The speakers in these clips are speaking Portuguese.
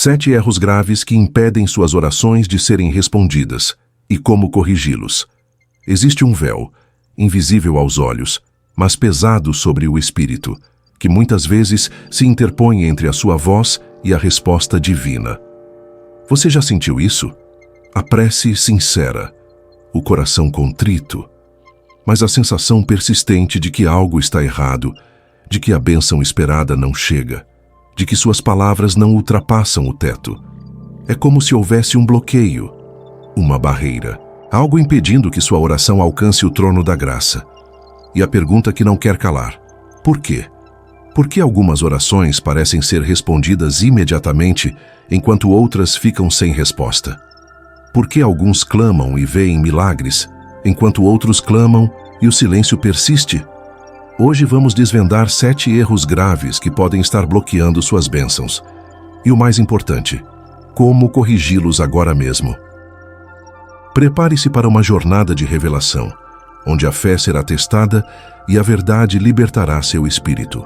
7 erros graves que impedem suas orações de serem respondidas e como corrigi-los. Existe um véu, invisível aos olhos, mas pesado sobre o espírito, que muitas vezes se interpõe entre a sua voz e a resposta divina. Você já sentiu isso? A prece sincera, o coração contrito, mas a sensação persistente de que algo está errado, de que a bênção esperada não chega, de que suas palavras não ultrapassam o teto. É como se houvesse um bloqueio, uma barreira, algo impedindo que sua oração alcance o trono da graça. E a pergunta que não quer calar: por quê? Por que algumas orações parecem ser respondidas imediatamente, enquanto outras ficam sem resposta? Por que alguns clamam e veem milagres, enquanto outros clamam e o silêncio persiste? Hoje vamos desvendar 7 erros graves que podem estar bloqueando suas bênçãos. E o mais importante, como corrigi-los agora mesmo. Prepare-se para uma jornada de revelação, onde a fé será testada e a verdade libertará seu espírito.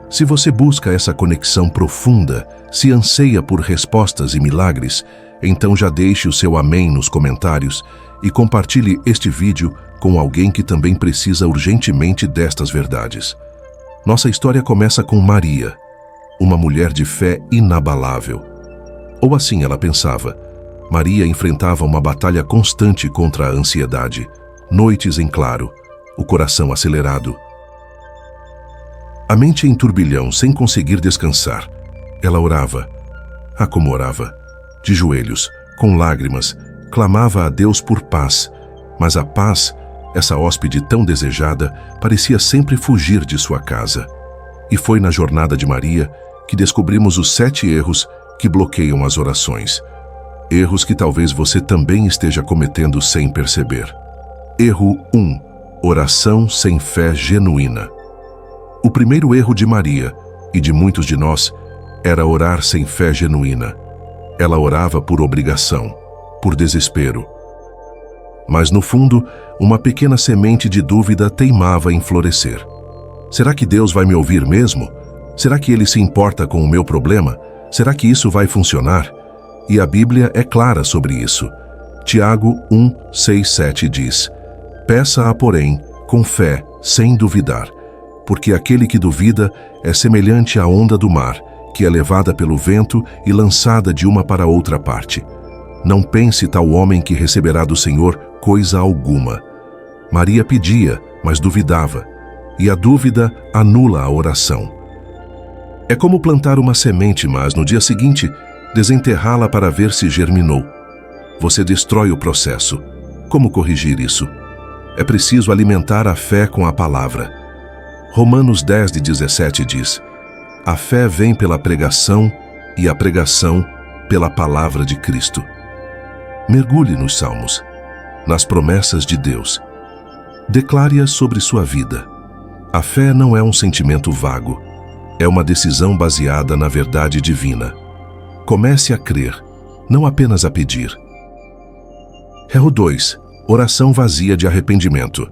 Se você busca essa conexão profunda, se anseia por respostas e milagres, então já deixe o seu amém nos comentários e compartilhe este vídeo com alguém que também precisa urgentemente destas verdades. Nossa história começa com Maria, uma mulher de fé inabalável. Ou assim ela pensava. Maria enfrentava uma batalha constante contra a ansiedade, noites em claro, o coração acelerado. A mente em turbilhão, sem conseguir descansar. Ela orava. Ah, como orava! De joelhos, com lágrimas, clamava a Deus por paz, mas a paz, essa hóspede tão desejada, parecia sempre fugir de sua casa. E foi na jornada de Maria que descobrimos os 7 erros que bloqueiam as orações. Erros que talvez você também esteja cometendo sem perceber. Erro 1. Oração sem fé genuína. O primeiro erro de Maria, e de muitos de nós, era orar sem fé genuína. Ela orava por obrigação, por desespero. Mas no fundo, uma pequena semente de dúvida teimava em florescer. Será que Deus vai me ouvir mesmo? Será que Ele se importa com o meu problema? Será que isso vai funcionar? E a Bíblia é clara sobre isso. Tiago 1, 6, 7 diz: peça-a, porém, com fé, sem duvidar, porque aquele que duvida é semelhante à onda do mar, que é levada pelo vento e lançada de uma para outra parte. Não pense tal homem que receberá do Senhor coisa alguma. Maria pedia, mas duvidava, e a dúvida anula a oração. É como plantar uma semente, mas no dia seguinte, desenterrá-la para ver se germinou. Você destrói o processo. Como corrigir isso? É preciso alimentar a fé com a palavra. Romanos 10, 17 diz: a fé vem pela pregação e a pregação pela palavra de Cristo. Mergulhe nos Salmos, nas promessas de Deus. Declare-as sobre sua vida. A fé não é um sentimento vago, é uma decisão baseada na verdade divina. Comece a crer, não apenas a pedir. Erro 2. Oração vazia de arrependimento.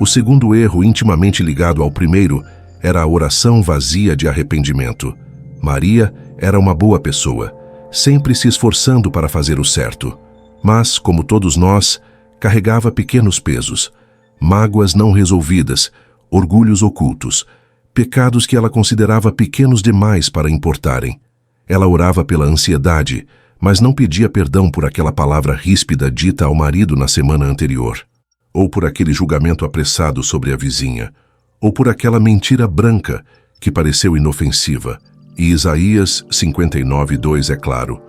O segundo erro, intimamente ligado ao primeiro, era a oração vazia de arrependimento. Maria era uma boa pessoa, sempre se esforçando para fazer o certo. Mas, como todos nós, carregava pequenos pesos, mágoas não resolvidas, orgulhos ocultos, pecados que ela considerava pequenos demais para importarem. Ela orava pela ansiedade, mas não pedia perdão por aquela palavra ríspida dita ao marido na semana anterior, ou por aquele julgamento apressado sobre a vizinha, ou por aquela mentira branca que pareceu inofensiva. E Isaías 59:2 é claro: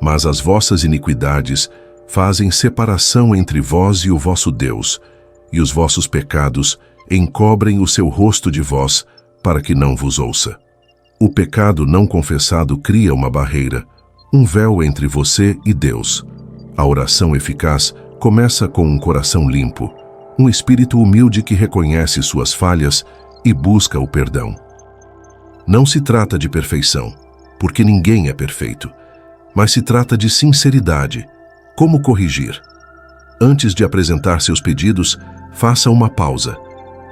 mas as vossas iniquidades fazem separação entre vós e o vosso Deus, e os vossos pecados encobrem o seu rosto de vós, para que não vos ouça. O pecado não confessado cria uma barreira, um véu entre você e Deus. A oração eficaz começa com um coração limpo, um espírito humilde que reconhece suas falhas e busca o perdão. Não se trata de perfeição, porque ninguém é perfeito, mas se trata de sinceridade. Como corrigir? Antes de apresentar seus pedidos, faça uma pausa.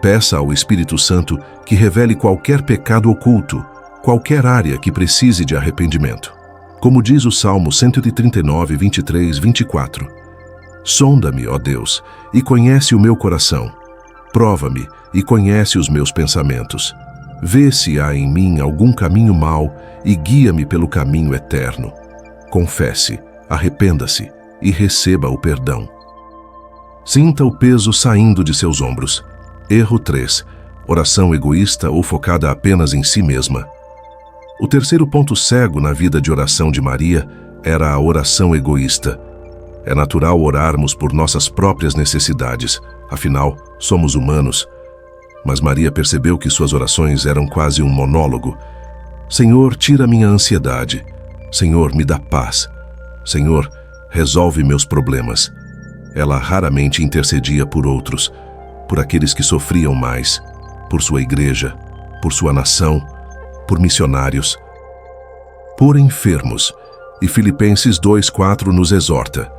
Peça ao Espírito Santo que revele qualquer pecado oculto, qualquer área que precise de arrependimento. Como diz o Salmo 139, 23, 24. Sonda-me, ó Deus, e conhece o meu coração. Prova-me e conhece os meus pensamentos. Vê se há em mim algum caminho mau e guia-me pelo caminho eterno. Confesse, arrependa-se e receba o perdão. Sinta o peso saindo de seus ombros. Erro 3. Oração egoísta ou focada apenas em si mesma. O terceiro ponto cego na vida de oração de Maria era a oração egoísta. É natural orarmos por nossas próprias necessidades, afinal, somos humanos. Mas Maria percebeu que suas orações eram quase um monólogo. Senhor, tira minha ansiedade. Senhor, me dá paz. Senhor, resolve meus problemas. Ela raramente intercedia por outros, por aqueles que sofriam mais, por sua igreja, por sua nação, por missionários, por enfermos. E Filipenses 2:4 nos exorta: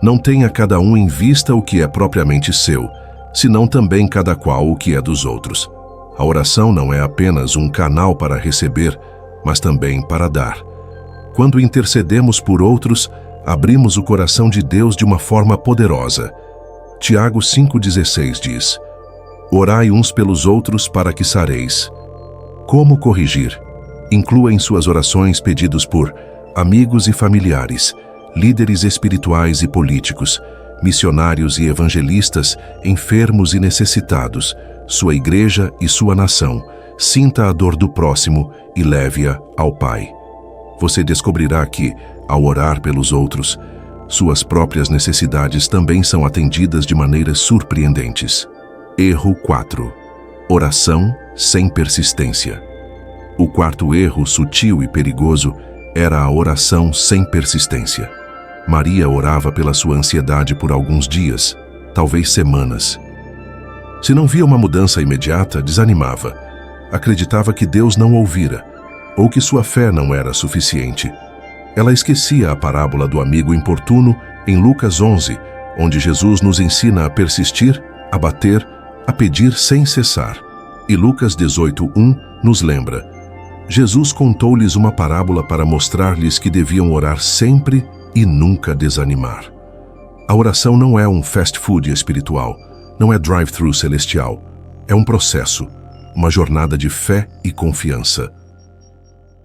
não tenha cada um em vista o que é propriamente seu, senão também cada qual o que é dos outros. A oração não é apenas um canal para receber, mas também para dar. Quando intercedemos por outros, abrimos o coração de Deus de uma forma poderosa. Tiago 5,16 diz: orai uns pelos outros para que sareis. Como corrigir? Inclua em suas orações pedidos por amigos e familiares, líderes espirituais e políticos, missionários e evangelistas, enfermos e necessitados, sua igreja e sua nação. Sinta a dor do próximo e leve-a ao Pai. Você descobrirá que, ao orar pelos outros, suas próprias necessidades também são atendidas de maneiras surpreendentes. Erro 4. Oração sem persistência. O quarto erro sutil e perigoso era a oração sem persistência. Maria orava pela sua ansiedade por alguns dias, talvez semanas. Se não via uma mudança imediata, desanimava. Acreditava que Deus não ouvira, ou que sua fé não era suficiente. Ela esquecia a parábola do amigo importuno em Lucas 11, onde Jesus nos ensina a persistir, a bater, a pedir sem cessar. E Lucas 18:1 nos lembra: Jesus contou-lhes uma parábola para mostrar-lhes que deviam orar sempre e nunca desanimar. A oração não é um fast food espiritual, não é drive-thru celestial. É um processo, uma jornada de fé e confiança.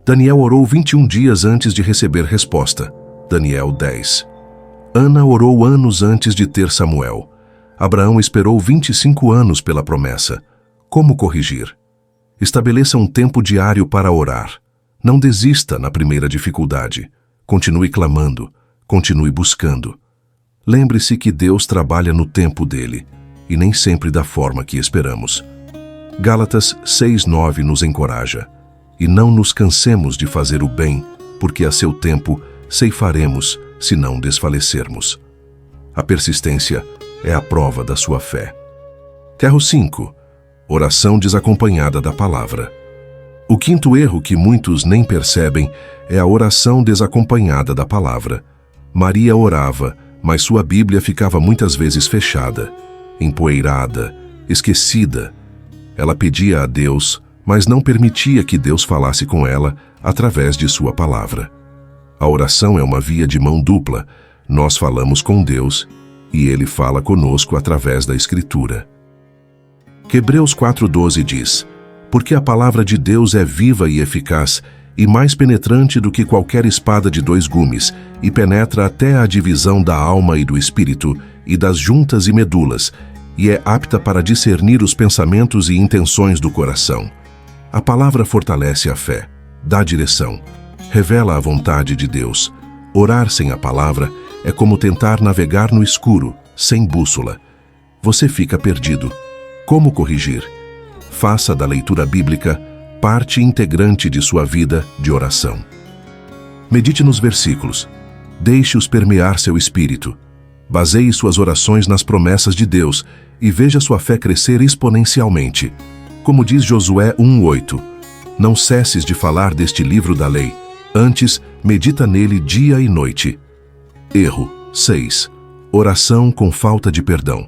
Daniel orou 21 dias antes de receber resposta. Daniel 10. Ana orou anos antes de ter Samuel. Abraão esperou 25 anos pela promessa. Como corrigir? Estabeleça um tempo diário para orar. Não desista na primeira dificuldade. Continue clamando. Continue buscando. Lembre-se que Deus trabalha no tempo dele, e nem sempre da forma que esperamos. Gálatas 6:9 nos encoraja: e não nos cansemos de fazer o bem, porque a seu tempo ceifaremos, se não desfalecermos. A persistência é a prova da sua fé. Erro 5. Oração desacompanhada da palavra. O quinto erro que muitos nem percebem é a oração desacompanhada da palavra. Maria orava, mas sua Bíblia ficava muitas vezes fechada, empoeirada, esquecida. Ela pedia a Deus, mas não permitia que Deus falasse com ela através de sua palavra. A oração é uma via de mão dupla. Nós falamos com Deus e Ele fala conosco através da Escritura. Hebreus 4:12 diz: porque a palavra de Deus é viva e eficaz, e mais penetrante do que qualquer espada de 2 gumes, e penetra até a divisão da alma e do espírito, e das juntas e medulas, e é apta para discernir os pensamentos e intenções do coração. A palavra fortalece a fé, dá direção, revela a vontade de Deus. Orar sem a palavra é como tentar navegar no escuro, sem bússola. Você fica perdido. Como corrigir? Faça da leitura bíblica parte integrante de sua vida de oração. Medite nos versículos. Deixe-os permear seu espírito. Baseie suas orações nas promessas de Deus e veja sua fé crescer exponencialmente. Como diz Josué 1:8, não cesses de falar deste livro da lei, antes medita nele dia e noite. Erro 6. Oração com falta de perdão.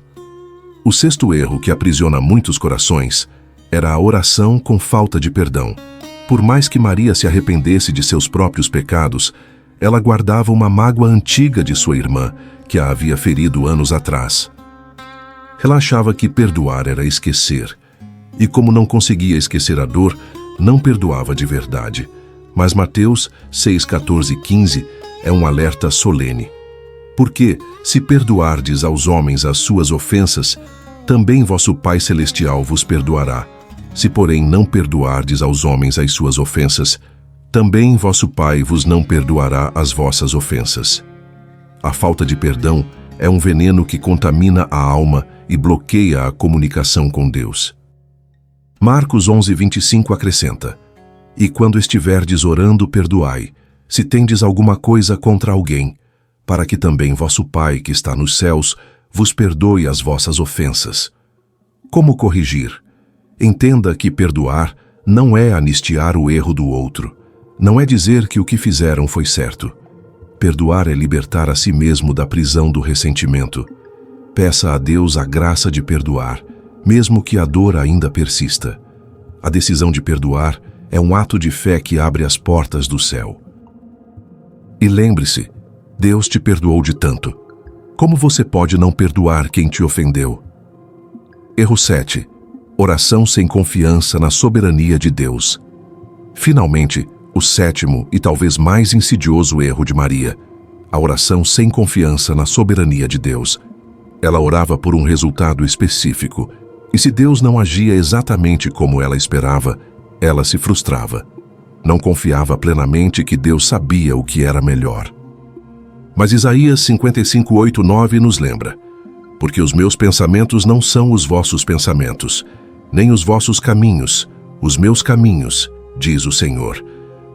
O sexto erro que aprisiona muitos corações era a oração com falta de perdão. Por mais que Maria se arrependesse de seus próprios pecados, ela guardava uma mágoa antiga de sua irmã, que a havia ferido anos atrás. Ela achava que perdoar era esquecer, e como não conseguia esquecer a dor, não perdoava de verdade. Mas Mateus 6, 14 e 15 é um alerta solene. Porque, se perdoardes aos homens as suas ofensas, também vosso Pai Celestial vos perdoará. Se, porém, não perdoardes aos homens as suas ofensas, também vosso Pai vos não perdoará as vossas ofensas. A falta de perdão é um veneno que contamina a alma e bloqueia a comunicação com Deus. Marcos 11, 25 acrescenta: E quando estiverdes orando, perdoai, se tendes alguma coisa contra alguém, para que também vosso Pai, que está nos céus, vos perdoe as vossas ofensas. Como corrigir? Entenda que perdoar não é anistiar o erro do outro. Não é dizer que o que fizeram foi certo. Perdoar é libertar a si mesmo da prisão do ressentimento. Peça a Deus a graça de perdoar, mesmo que a dor ainda persista. A decisão de perdoar é um ato de fé que abre as portas do céu. E lembre-se, Deus te perdoou de tanto. Como você pode não perdoar quem te ofendeu? Erro 7. Oração sem confiança na soberania de Deus. Finalmente, o sétimo e talvez mais insidioso erro de Maria: a oração sem confiança na soberania de Deus. Ela orava por um resultado específico, e se Deus não agia exatamente como ela esperava, ela se frustrava. Não confiava plenamente que Deus sabia o que era melhor. Mas Isaías 55, 8, 9 nos lembra: Porque os meus pensamentos não são os vossos pensamentos, nem os vossos caminhos, os meus caminhos, diz o Senhor.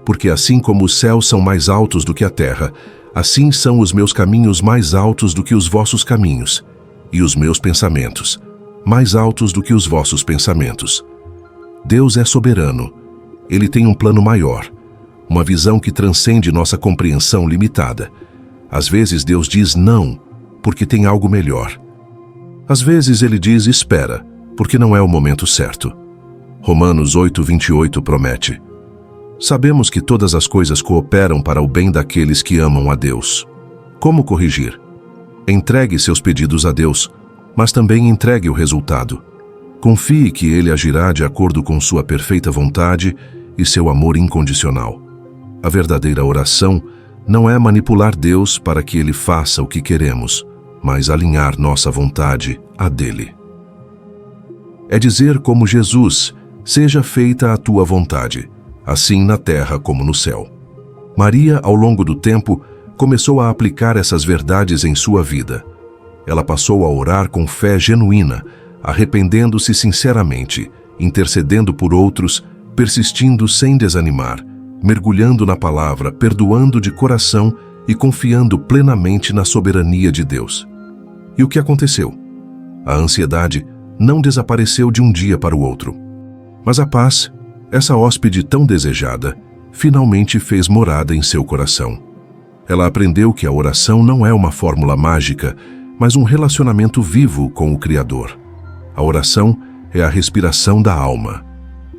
Porque assim como os céus são mais altos do que a terra, assim são os meus caminhos mais altos do que os vossos caminhos, e os meus pensamentos mais altos do que os vossos pensamentos. Deus é soberano. Ele tem um plano maior, uma visão que transcende nossa compreensão limitada. Às vezes Deus diz não, porque tem algo melhor. Às vezes Ele diz espera, porque não é o momento certo. Romanos 8, 28 promete: Sabemos que todas as coisas cooperam para o bem daqueles que amam a Deus. Como corrigir? Entregue seus pedidos a Deus, mas também entregue o resultado. Confie que Ele agirá de acordo com sua perfeita vontade e seu amor incondicional. A verdadeira oração não é manipular Deus para que Ele faça o que queremos, mas alinhar nossa vontade à dele. É dizer como Jesus: seja feita a tua vontade, assim na terra como no céu. Maria, ao longo do tempo, começou a aplicar essas verdades em sua vida. Ela passou a orar com fé genuína, arrependendo-se sinceramente, intercedendo por outros, persistindo sem desanimar, mergulhando na palavra, perdoando de coração e confiando plenamente na soberania de Deus. E o que aconteceu? A ansiedade não desapareceu de um dia para o outro. Mas a paz, essa hóspede tão desejada, finalmente fez morada em seu coração. Ela aprendeu que a oração não é uma fórmula mágica, mas um relacionamento vivo com o Criador. A oração é a respiração da alma,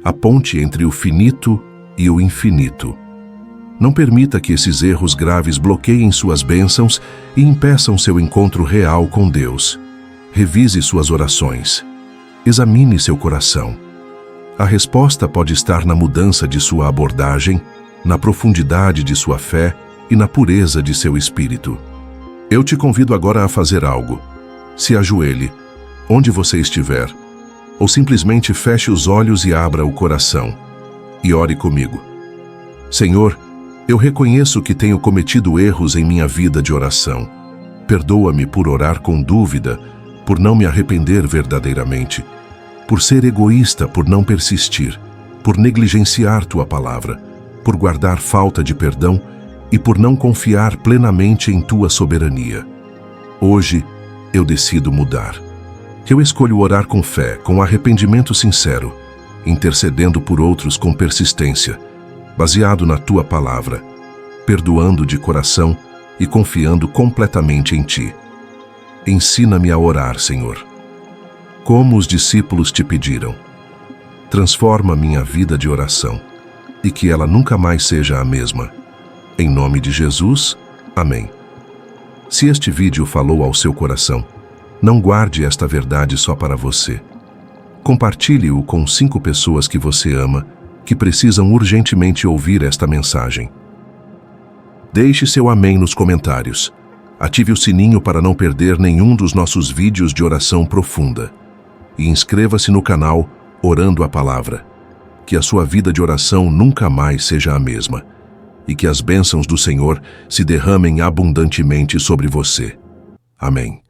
a ponte entre o finito e o infinito. Não permita que esses erros graves bloqueiem suas bênçãos e impeçam seu encontro real com Deus. Revise suas orações. Examine seu coração. A resposta pode estar na mudança de sua abordagem, na profundidade de sua fé e na pureza de seu espírito. Eu te convido agora a fazer algo. Se ajoelhe, onde você estiver, ou simplesmente feche os olhos e abra o coração, e ore comigo. Senhor, eu reconheço que tenho cometido erros em minha vida de oração. Perdoa-me por orar com dúvida, por não me arrepender verdadeiramente, por ser egoísta, por não persistir, por negligenciar tua palavra, por guardar falta de perdão e por não confiar plenamente em tua soberania. Hoje, eu decido mudar. Eu escolho orar com fé, com arrependimento sincero, intercedendo por outros com persistência, baseado na tua palavra, perdoando de coração e confiando completamente em ti. Ensina-me a orar, Senhor, como os discípulos te pediram. Transforma minha vida de oração e que ela nunca mais seja a mesma. Em nome de Jesus, amém. Se este vídeo falou ao seu coração, não guarde esta verdade só para você. Compartilhe-o com 5 pessoas que você ama, que precisam urgentemente ouvir esta mensagem. Deixe seu amém nos comentários. Ative o sininho para não perder nenhum dos nossos vídeos de oração profunda. E inscreva-se no canal Orando a Palavra. Que a sua vida de oração nunca mais seja a mesma. E que as bênçãos do Senhor se derramem abundantemente sobre você. Amém.